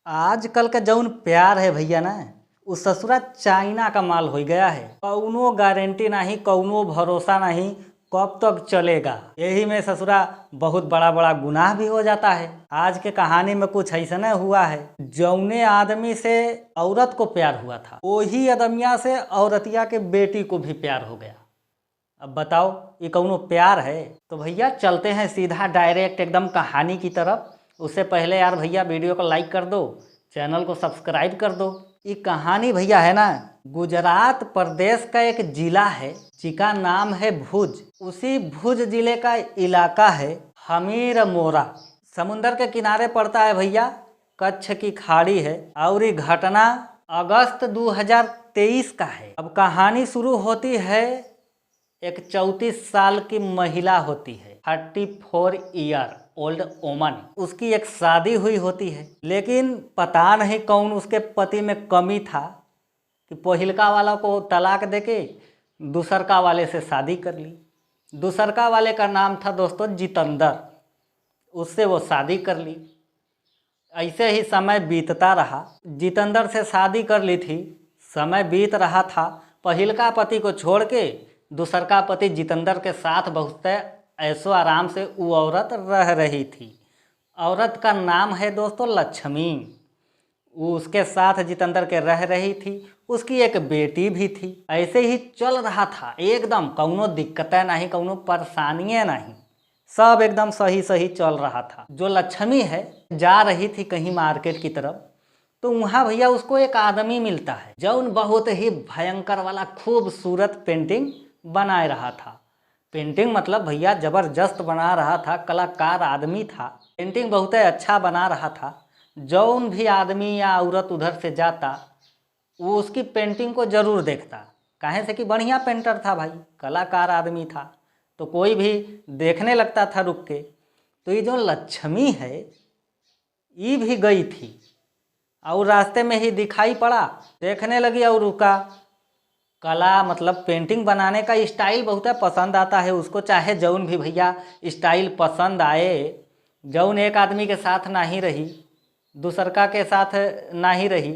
आजकल का जौन प्यार है भैया ना, उ ससुरा चाइना का माल हो गया है। कौनो गारंटी नहीं, कौनो भरोसा नहीं कब तक चलेगा। यही में ससुरा बहुत बड़ा बड़ा गुनाह भी हो जाता है। आज के कहानी में कुछ ऐसा हुआ है, जौने आदमी से औरत को प्यार हुआ था वही आदमिया से औरतिया के बेटी को भी प्यार हो गया। अब बताओ ये कौनो प्यार है? तो भैया चलते हैं सीधा डायरेक्ट एकदम कहानी की तरफ। उससे पहले यार भैया वीडियो को लाइक कर दो, चैनल को सब्सक्राइब कर दो। ये कहानी भैया है ना, गुजरात प्रदेश का एक जिला है जिसका नाम है भुज। उसी भुज जिले का इलाका है हमीर मोरा। समुंदर के किनारे पड़ता है भैया, कच्छ की खाड़ी है। और ये घटना अगस्त 2023 का है। अब कहानी शुरू होती है, एक 34 साल की महिला होती है, 34 ईयर ओल्ड वोमन। उसकी एक शादी हुई होती है, लेकिन पता नहीं कौन उसके पति में कमी था कि पहिलका वाला को तलाक देके दूसरका वाले से शादी कर ली। दूसरका वाले का नाम था दोस्तों जितेंद्र, उससे वो शादी कर ली। ऐसे ही समय बीतता रहा। जितेंद्र से शादी कर ली थी, समय बीत रहा था। पहिलका पति को छोड़ के दूसरका पति जितेंद्र के साथ बहुत ऐसो आराम से वो औरत रह रही थी। औरत का नाम है दोस्तों लक्ष्मी। वो उसके साथ जितेंद्र के रह रही थी। उसकी एक बेटी भी थी। ऐसे ही चल रहा था एकदम, कौनो दिक्कतें नहीं, कौनो परेशानियाँ नहीं, सब एकदम सही सही चल रहा था। जो लक्ष्मी है जा रही थी कहीं मार्केट की तरफ, तो वहाँ भैया उसको एक आदमी मिलता है जौन बहुत ही भयंकर वाला खूबसूरत पेंटिंग बना रहा था। पेंटिंग मतलब भैया ज़बरदस्त बना रहा था, कलाकार आदमी था। पेंटिंग बहुत अच्छा बना रहा था। जौन भी आदमी या औरत उधर से जाता वो उसकी पेंटिंग को ज़रूर देखता, काहे से कि बढ़िया पेंटर था भाई, कलाकार आदमी था, तो कोई भी देखने लगता था रुक के। तो ये जो लक्ष्मी है ये भी गई थी और रास्ते में ही दिखाई पड़ा, देखने लगी और रुका। कला मतलब पेंटिंग बनाने का स्टाइल बहुत पसंद आता है उसको, चाहे जौन भी भैया स्टाइल पसंद आए। जौन एक आदमी के साथ नहीं रही, दूसरका के साथ नहीं रही,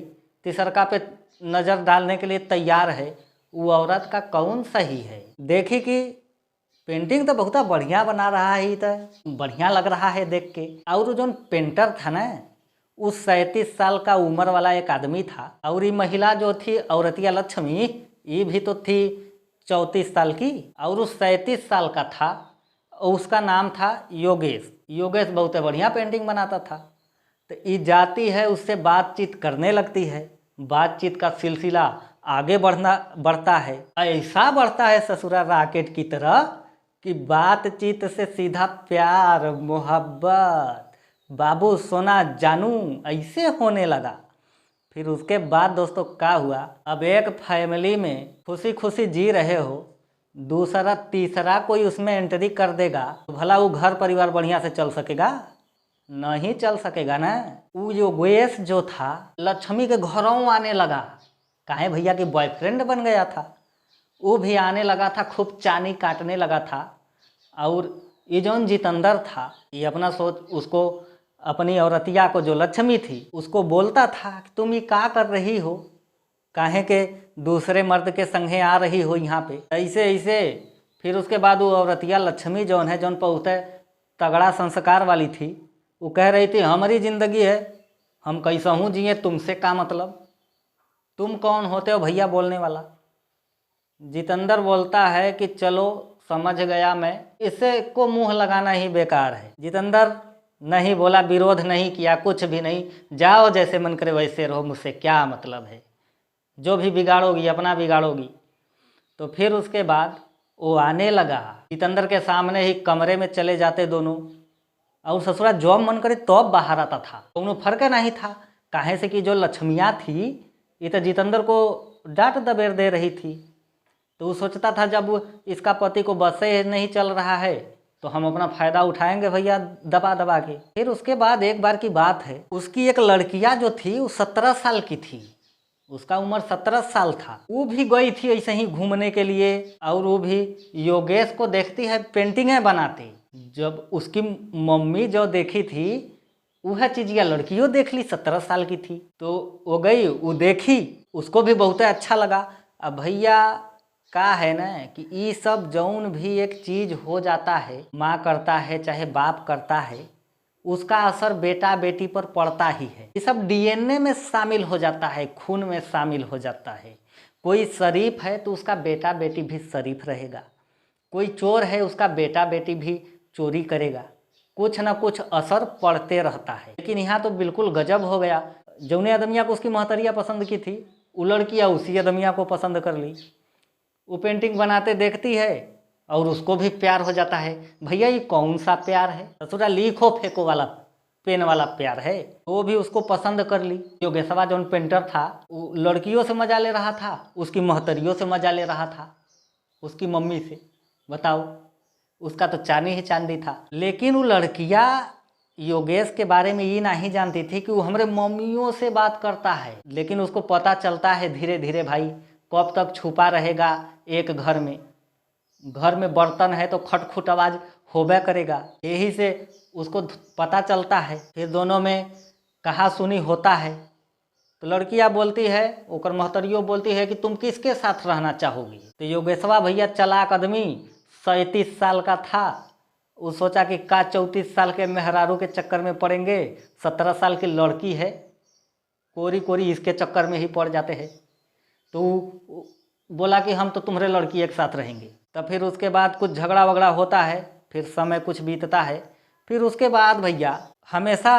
तीसरका पे नज़र डालने के लिए तैयार है, वो औरत का कौन सही है। देखी कि पेंटिंग तो बहुत बढ़िया बना रहा है, तो बढ़िया लग रहा है देख के। और जो पेंटर था ना, उस 37 साल का उम्र वाला एक आदमी था। और ये महिला जो थी औरतिया लक्ष्मी, ये भी तो थी 34 साल की, और उस 37 साल का था। उसका नाम था योगेश। योगेश बहुत बढ़िया पेंटिंग बनाता था। तो ये जाती है, उससे बातचीत करने लगती है। बातचीत का सिलसिला आगे बढ़ता है, ऐसा बढ़ता है ससुरा रॉकेट की तरह कि बातचीत से सीधा प्यार मोहब्बत, बाबू सोना जानू, ऐसे होने लगा। फिर उसके बाद दोस्तों क्या हुआ, अब एक फैमिली में खुशी खुशी जी रहे हो, दूसरा तीसरा कोई उसमें एंट्री कर देगा तो भला वो घर परिवार बढ़िया से चल सकेगा? नहीं चल सकेगा ना। वो योगेश जो था लक्ष्मी के घरों आने लगा, काहे भैया कि बॉयफ्रेंड बन गया था। वो भी आने लगा था, खूब चानी काटने लगा था। और ये जो जितेंद्र था ये अपना सोच, उसको अपनी औरतिया को जो लक्ष्मी थी उसको बोलता था कि तुम ये क्या कर रही हो, काहे के दूसरे मर्द के संगे आ रही हो यहाँ पे, ऐसे ऐसे। फिर उसके बाद वो औरतिया लक्ष्मी जौन है, जौन बहुत तगड़ा संस्कार वाली थी, वो कह रही थी हमारी ज़िंदगी है, हम कैसा हूँ जिए, तुमसे क्या मतलब, तुम कौन होते हो भैया बोलने वाला। जितेंद्र बोलता है कि चलो समझ गया मैं, इससे को मुंह लगाना ही बेकार है। जितेंद्र नहीं बोला, विरोध नहीं किया, कुछ भी नहीं, जाओ जैसे मन करे वैसे रहो, मुझसे क्या मतलब है, जो भी बिगाड़ोगी अपना बिगाड़ोगी। तो फिर उसके बाद वो आने लगा, जितेंद्र के सामने ही कमरे में चले जाते दोनों, और ससुरा जो मन करे तो बाहर आता था, दोनों फर्क नहीं था। काहे से कि जो लक्ष्मियाँ थी ये तो जितेंद्र को डांट दबेर दे रही थी। तो वो सोचता था जब इसका पति को बस से नहीं चल रहा है तो हम अपना फ़ायदा उठाएंगे भैया दबा दबा के। फिर उसके बाद एक बार की बात है, उसकी एक लड़कियां जो थी वो 17 साल की थी, उसका उम्र 17 साल था। वो भी गई थी ऐसे ही घूमने के लिए, और वो भी योगेश को देखती है पेंटिंगें बनाती। जब उसकी मम्मी जो देखी थी वह चीज़ या लड़कियों देख ली, 17 साल की थी तो वो गई, वो देखी, उसको भी बहुत अच्छा लगा। अब भैया का है ना कि ये सब जौन भी एक चीज़ हो जाता है, माँ करता है चाहे बाप करता है, उसका असर बेटा बेटी पर पड़ता ही है। ये सब डीएनए में शामिल हो जाता है, खून में शामिल हो जाता है। कोई शरीफ है तो उसका बेटा बेटी भी शरीफ रहेगा, कोई चोर है उसका बेटा बेटी भी चोरी करेगा, कुछ ना कुछ असर पड़ते रहता है। लेकिन यहाँ तो बिल्कुल गजब हो गया, जौने आदमिया को उसकी महतरिया पसंद की थी, वो लड़कियाँ उसी आदमिया को पसंद कर ली। वो पेंटिंग बनाते देखती है और उसको भी प्यार हो जाता है। भैया ये कौन सा प्यार है, ससुरा लिखो फेंको वाला पेन वाला प्यार है। वो भी उसको पसंद कर ली। योगेशवा जौन पेंटर था वो लड़कियों से मजा ले रहा था, उसकी महतरियों से मजा ले रहा था, उसकी मम्मी से। बताओ, उसका तो चांदी ही चांदी था। लेकिन वो लड़कियाँ योगेश के बारे में ये नहीं जानती थी कि वो हमारे मम्मियों से बात करता है। लेकिन उसको पता चलता है धीरे धीरे, भाई कब तक छुपा रहेगा एक घर में। घर में बर्तन है तो खटखुट आवाज़ होबे करेगा, यही से उसको पता चलता है। फिर दोनों में कहा सुनी होता है तो लड़कियाँ बोलती है, ओकर महतरियों बोलती है कि तुम किसके साथ रहना चाहोगी। तो योगेशवा भैया चालाक आदमी 37 साल का था, वो सोचा कि का 34 साल के मेहरारू के चक्कर में पड़ेंगे, 17 साल की लड़की है, कोरी कोरी इसके चक्कर में ही पड़ जाते हैं। तो बोला कि हम तो तुम्हारे लड़की एक साथ रहेंगे। तब फिर उसके बाद कुछ झगड़ा वगड़ा होता है, फिर समय कुछ बीतता है। फिर उसके बाद भैया हमेशा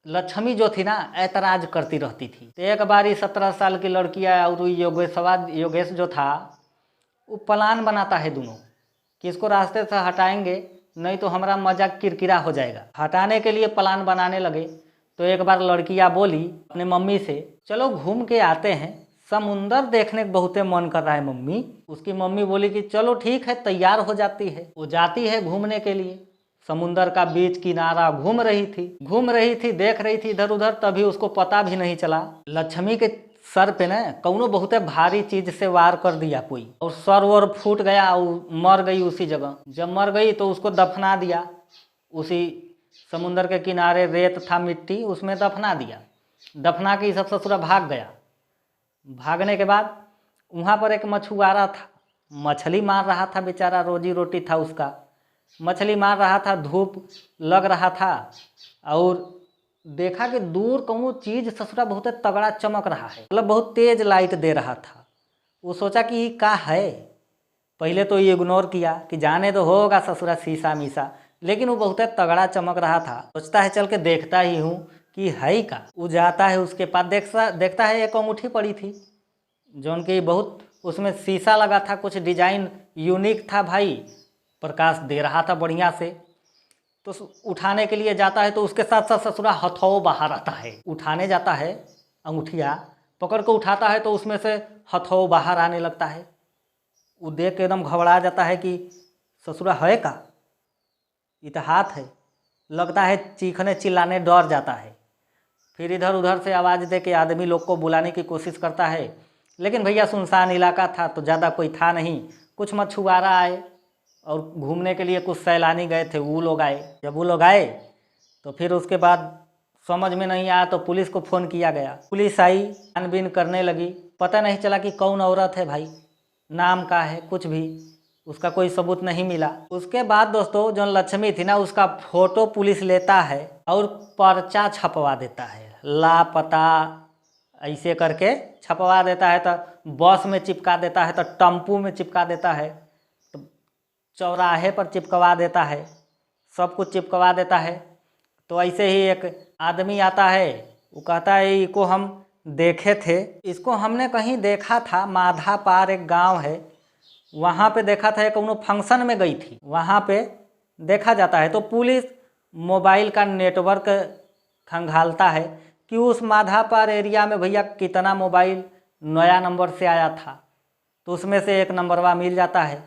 लक्ष्मी जो थी ना ऐतराज करती रहती थी। तो एक बार 17 साल की लड़की आया और योगेश जो था वो प्लान बनाता है दोनों कि इसको रास्ते से हटाएंगे, नहीं तो हमारा मजाक किरकिरा हो जाएगा। हटाने के लिए प्लान बनाने लगे। तो एक बार लड़कियाँ बोली अपने मम्मी से, चलो घूम के आते हैं, समुंदर देखने का बहुते मन कर रहा है मम्मी। उसकी मम्मी बोली कि चलो ठीक है, तैयार हो जाती है। वो जाती है घूमने के लिए, समुंदर का बीच किनारा घूम रही थी, देख रही थी इधर उधर। तभी उसको पता भी नहीं चला लक्ष्मी के सर पे ना कौनो बहुते भारी चीज से वार कर दिया कोई, और सर वर फूट गया, मर गई उसी जगह। जब मर गई तो उसको दफना दिया, उसी समुंदर के किनारे रेत था, मिट्टी, उसमें दफना दिया। दफना के सब ससुरा भाग गया। भागने के बाद वहाँ पर एक मछुआरा था, मछली मार रहा था बेचारा, रोजी रोटी था उसका, मछली मार रहा था। धूप लग रहा था और देखा कि दूर कौनो चीज़ ससुरा बहुत तगड़ा चमक रहा है, मतलब बहुत तेज लाइट दे रहा था। वो सोचा कि ये क्या है। पहले तो ये इग्नोर किया कि जाने तो होगा ससुरा शीशा मीसा, लेकिन वो बहुत तगड़ा चमक रहा था। सोचता है चल के देखता ही हूँ कि है का। वो जाता है उसके पास, देखता है एक अंगूठी पड़ी थी जौन की बहुत उसमें शीशा लगा था, कुछ डिजाइन यूनिक था भाई, प्रकाश दे रहा था बढ़िया से। तो उठाने के लिए जाता है तो उसके साथ साथ ससुरा हथौ बाहर आता है। उठाने जाता है, अंगूठिया पकड़ को उठाता है तो उसमें से हथौ बाहर आने लगता है। वो देख के एकदम घबरा जाता है कि ससुरा है का, ये तो हाथ है। लगता है चीखने चिल्लाने डर जाता है। फिर इधर उधर से आवाज़ दे के आदमी लोग को बुलाने की कोशिश करता है, लेकिन भैया सुनसान इलाका था तो ज़्यादा कोई था नहीं। कुछ मछुआरा आए और घूमने के लिए कुछ सैलानी गए थे, वो लोग आए। जब वो लोग आए तो फिर उसके बाद समझ में नहीं आया तो पुलिस को फ़ोन किया गया। पुलिस आई, छानबीन करने लगी, पता नहीं चला कि कौन औरत है भाई, नाम का है, कुछ भी उसका कोई सबूत नहीं मिला। उसके बाद दोस्तों जो लक्ष्मी थी ना, उसका फोटो पुलिस लेता है और पर्चा छपवा देता है, लापता ऐसे करके छपवा देता है। तो बस में चिपका देता है, तो टेम्पू में चिपका देता है, तो चौराहे पर चिपकवा देता है, सब कुछ चिपकवा देता है। तो ऐसे ही एक आदमी आता है, वो कहता है इसको हम देखे थे, इसको हमने कहीं देखा था, माधा पार एक गांव है, वहाँ पे देखा था, कौनो फंक्शन में गई थी, वहाँ पे देखा जाता है। तो पुलिस मोबाइल का नेटवर्क खंगालता है कि उस माधापार एरिया में भैया कितना मोबाइल नया नंबर से आया था। तो उसमें से एक नंबरवा मिल जाता है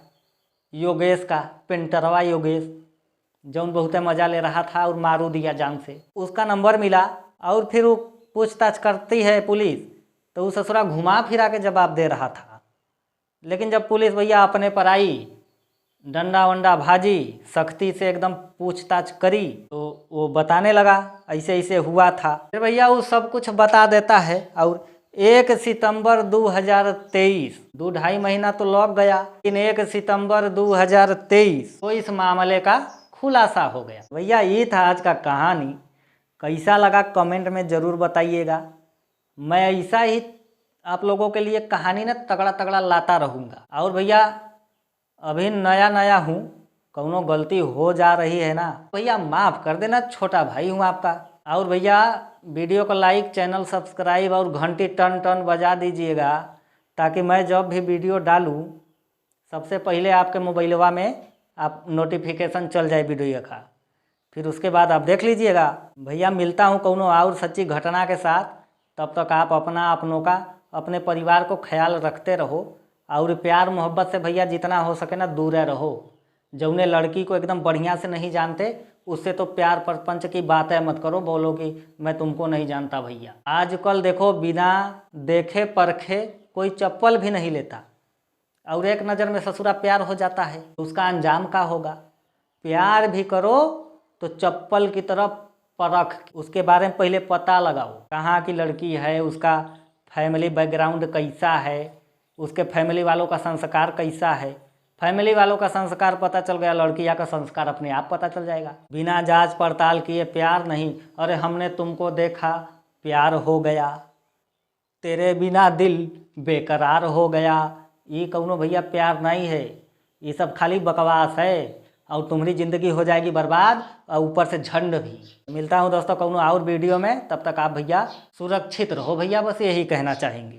योगेश का, पेंटरवा योगेश, जौन बहुत मज़ा ले रहा था और मारू दिया जान से। उसका नंबर मिला और फिर वो पूछताछ करती है पुलिस, तो वो ससुरा घुमा फिरा के जवाब दे रहा था। लेकिन जब पुलिस भैया अपने पर आई, डंडा वंडा भाजी, सख्ती से एकदम पूछताछ करी, तो वो बताने लगा ऐसे ऐसे हुआ था। फिर भैया वो सब कुछ बता देता है और 1 सितंबर 2023, 2-2.5 महीना तो लग गया, लेकिन 1 सितंबर 2023 तो इस मामले का खुलासा हो गया। भैया ये था आज का कहानी। कैसा लगा कमेंट में ज़रूर बताइएगा। मैं ऐसा ही आप लोगों के लिए कहानी ना तगड़ा तगड़ा लाता रहूँगा। और भैया अभी नया नया हूँ, कौनो गलती हो जा रही है ना भैया माफ़ कर देना, छोटा भाई हूँ आपका। और भैया वीडियो को लाइक, चैनल सब्सक्राइब और घंटी टन टन बजा दीजिएगा, ताकि मैं जब भी वीडियो डालूँ सबसे पहले आपके मोबाइलवा में आप नोटिफिकेशन चल जाए वीडियो का। फिर उसके बाद आप देख लीजिएगा। भैया मिलता हूँ कौनो और सच्ची घटना के साथ। तब तक आप अपना, अपनों का, अपने परिवार को ख्याल रखते रहो और प्यार मोहब्बत से भैया जितना हो सके ना दूर रहो। जौने लड़की को एकदम बढ़िया से नहीं जानते उससे तो प्यार प्रपंच की बातें मत करो, बोलो कि मैं तुमको नहीं जानता। भैया आजकल देखो बिना देखे परखे कोई चप्पल भी नहीं लेता और एक नज़र में ससुरा प्यार हो जाता है, उसका अंजाम क्या होगा। प्यार भी करो तो चप्पल की तरफ परख, उसके बारे में पहले पता लगाओ कहाँ की लड़की है, उसका फैमिली बैकग्राउंड कैसा है, उसके फैमिली वालों का संस्कार कैसा है। फैमिली वालों का संस्कार पता चल गया, लड़कियां का संस्कार अपने आप पता चल जाएगा। बिना जांच पड़ताल किए प्यार नहीं। अरे हमने तुमको देखा, प्यार हो गया, तेरे बिना दिल बेकरार हो गया, ये कौनो भैया प्यार नहीं है, ये सब खाली बकवास है और तुम्हारी ज़िंदगी हो जाएगी बर्बाद और ऊपर से झंड भी। मिलता हूँ दोस्तों कौनो और वीडियो में, तब तक आप भैया सुरक्षित रहो भैया, बस यही कहना चाहेंगे।